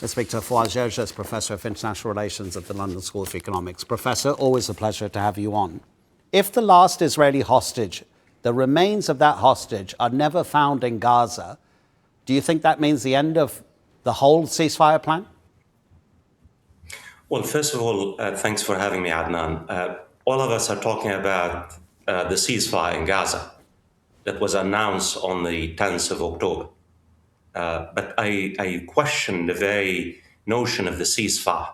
Let's speak to Fawaz Gerges, Professor of International Relations at the London School of Economics. Professor, always a pleasure to have you on. If the last Israeli hostage, the remains of that hostage, are never found in Gaza, do you think that means the end of the whole ceasefire plan? Well, first of all, thanks for having me, Adnan. All of us are talking about the ceasefire in Gaza that was announced on the 10th of October. But I question the very notion of the ceasefire.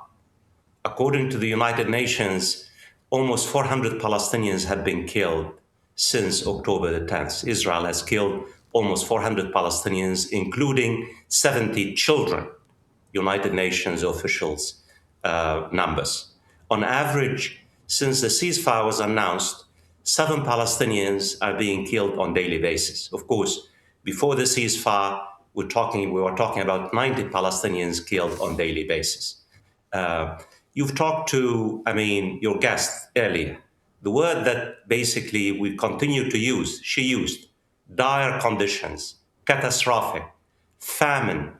According to the United Nations, almost 400 Palestinians have been killed since October the 10th. Israel has killed almost 400 Palestinians, including 70 children, United Nations officials numbers. On average, since the ceasefire was announced, 7 Palestinians are being killed on a daily basis. Of course, before the ceasefire, we were talking about 90 Palestinians killed on a daily basis. You've talked to, your guest earlier. The word that basically we continue to use, she used, dire conditions, catastrophic, famine.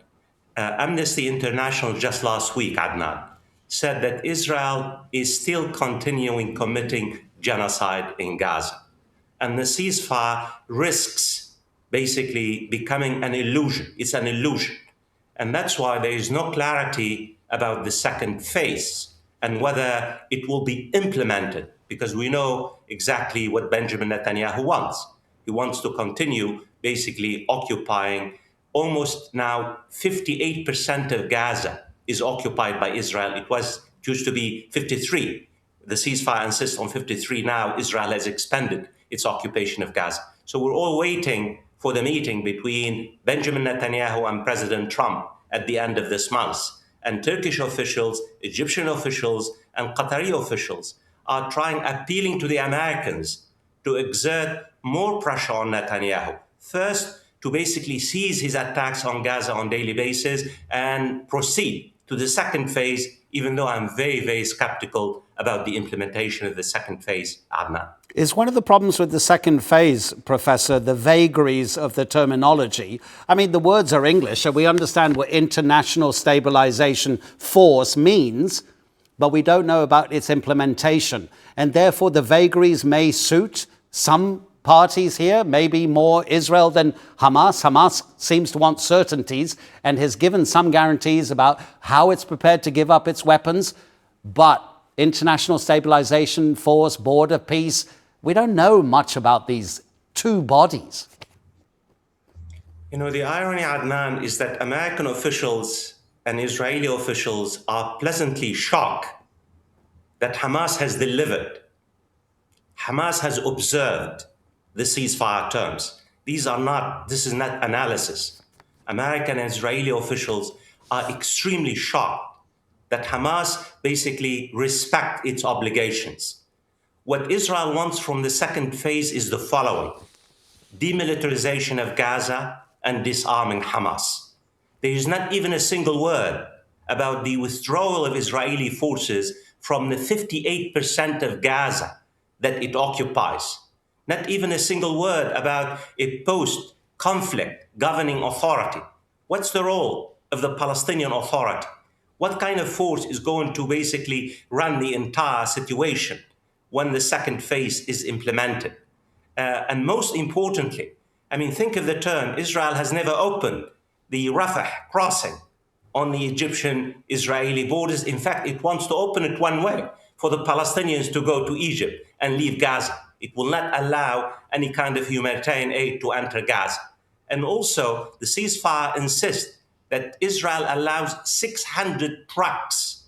Amnesty International just last week, Adnan, said that Israel is still continuing committing genocide in Gaza. And the ceasefire risks basically becoming an illusion. It's an illusion. And that's why there is no clarity about the second phase and whether it will be implemented, because we know exactly what Benjamin Netanyahu wants. He wants to continue basically occupying almost now 58% of Gaza is occupied by Israel. It used to be 53. The ceasefire insists on 53. Now Israel has expanded its occupation of Gaza. So we're all waiting for the meeting between Benjamin Netanyahu and President Trump at the end of this month. And Turkish officials, Egyptian officials, and Qatari officials are appealing to the Americans to exert more pressure on Netanyahu. First, to basically cease his attacks on Gaza on a daily basis and proceed to the second phase, even though I'm very, very skeptical about the implementation of the second phase, Adnan. Is one of the problems with the second phase, Professor, the vagaries of the terminology? I mean, the words are English, and we understand what international stabilization force means, but we don't know about its implementation. And therefore, the vagaries may suit some parties here, maybe more Israel than Hamas. Hamas seems to want certainties and has given some guarantees about how it's prepared to give up its weapons. But international stabilization force, board of peace, we don't know much about these two bodies. You know, the irony, Adnan, is that American officials and Israeli officials are pleasantly shocked that Hamas has delivered. Hamas has observed the ceasefire terms. This is not analysis. American and Israeli officials are extremely shocked that Hamas basically respect its obligations. What Israel wants from the second phase is the following: demilitarization of Gaza and disarming Hamas. There is not even a single word about the withdrawal of Israeli forces from the 58% of Gaza that it occupies. Not even a single word about a post-conflict governing authority. What's the role of the Palestinian Authority? What kind of force is going to basically run the entire situation when the second phase is implemented? And most importantly, think of the term, Israel has never opened the Rafah crossing on the Egyptian-Israeli borders. In fact, it wants to open it one way, for the Palestinians to go to Egypt and leave Gaza. It will not allow any kind of humanitarian aid to enter Gaza. And also, the ceasefire insists that Israel allows 600 trucks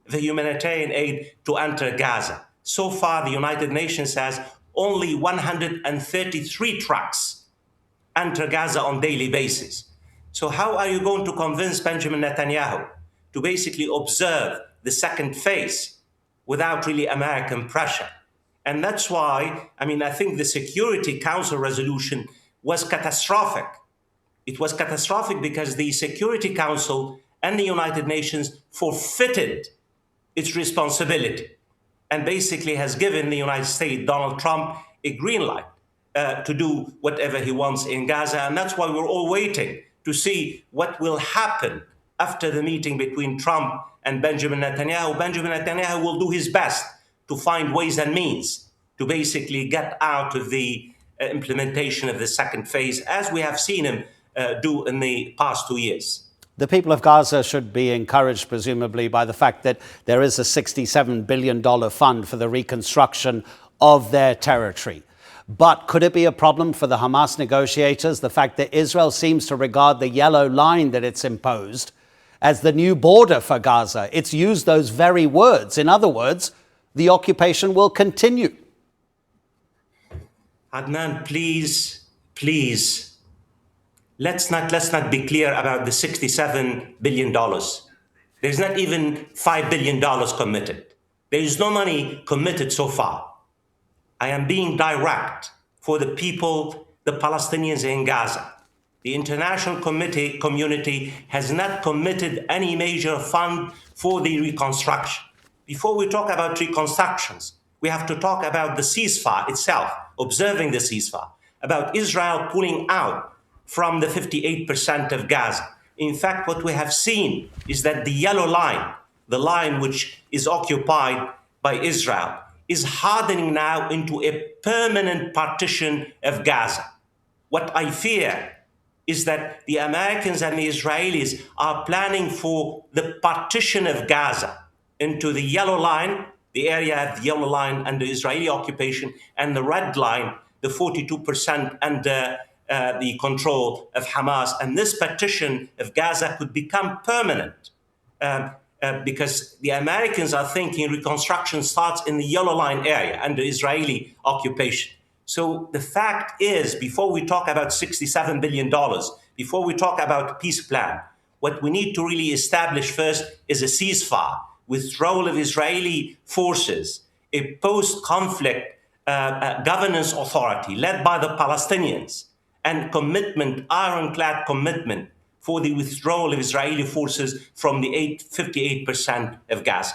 of humanitarian aid to enter Gaza. So far, the United Nations says only 133 trucks enter Gaza on a daily basis. So how are you going to convince Benjamin Netanyahu to basically observe the second phase without really American pressure? And that's why, I think the Security Council resolution was catastrophic. It was catastrophic because the Security Council and the United Nations forfeited its responsibility and basically has given the United States, Donald Trump, a green light to do whatever he wants in Gaza. And that's why we're all waiting to see what will happen after the meeting between Trump and Benjamin Netanyahu will do his best to find ways and means to basically get out of the implementation of the second phase, as we have seen him do in the past 2 years. The people of Gaza should be encouraged, presumably, by the fact that there is a $67 billion fund for the reconstruction of their territory. But could it be a problem for the Hamas negotiators, the fact that Israel seems to regard the yellow line that it's imposed as the new border for Gaza? It's used those very words. In other words, the occupation will continue. Adnan, please, let's not be clear about the $67 billion. There's not even $5 billion committed. There is no money committed so far. I am being direct for the people, the Palestinians in Gaza. The international community has not committed any major fund for the reconstruction. Before we talk about reconstructions, we have to talk about the ceasefire itself, observing the ceasefire, about Israel pulling out from the 58% of Gaza. In fact, what we have seen is that the yellow line, the line which is occupied by Israel, is hardening now into a permanent partition of Gaza. What I fear is that the Americans and the Israelis are planning for the partition of Gaza into the yellow line, the area of the yellow line under Israeli occupation, and the red line, the 42% under the control of Hamas. And this partition of Gaza could become permanent. Because the Americans are thinking reconstruction starts in the yellow line area under Israeli occupation. So the fact is, before we talk about $67 billion, before we talk about a peace plan, what we need to really establish first is a ceasefire, withdrawal of Israeli forces, a post-conflict governance authority led by the Palestinians, and commitment, ironclad commitment, for the withdrawal of Israeli forces from the 58% of Gaza.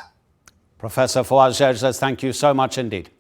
Professor Fawaz Gerges, thank you so much indeed.